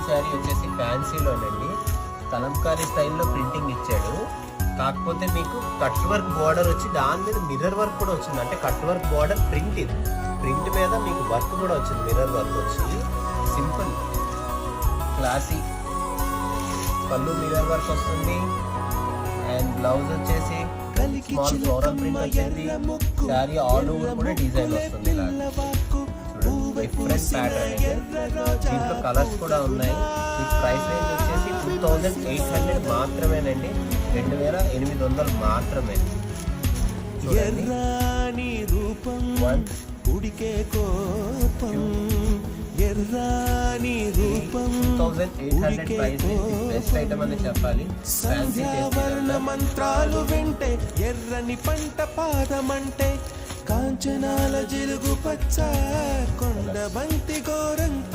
శారీ వచ్చేసి ఫ్యాన్సీలోనండి, కలంకారీ స్టైల్లో ప్రింటింగ్ ఇచ్చాడు. కాకపోతే మీకు కట్ వర్క్ బార్డర్ వచ్చి దాని మీద మిర్రర్ వర్క్ కూడా వచ్చింది. అంటే కట్ వర్క్ బార్డర్ ప్రింట్, ఇది ప్రింట్ మీద మీకు వర్క్ కూడా వచ్చింది, మిర్రర్ వర్క్ వచ్చి సింపుల్ క్లాసీ. పళ్ళు మిర్రర్ వర్క్ వస్తుంది అండ్ బ్లౌజ్ వచ్చేసి స్మాల్ ఫ్లోరల్ ప్రింట్ వచ్చింది. శారీ ఆల్ ఓవర్ కూడా డిజైన్ వస్తుంది. ఇలా డిఫరెంట్ ప్యాటర్న్. దీంట్లో కలర్స్ కూడా ఉన్నాయి. ఈ ప్రైస్ రేంజ్ వచ్చేసి 2800 మాత్రమేనండి, 2800 మాత్రమే. ఎర్రాని రూపం ఉడికే కోపం, ఎర్రాని రూపం 2800 ప్రైస్ బెస్ట్ ఐటమ్ అని చెప్పాలి. సంధ్యావర్ణ మంత్రాలు వింటే ఎర్రని పంట పాదమంటే కాంచనాల జిలుగు పచ్చ కొండ బంతి గోరంత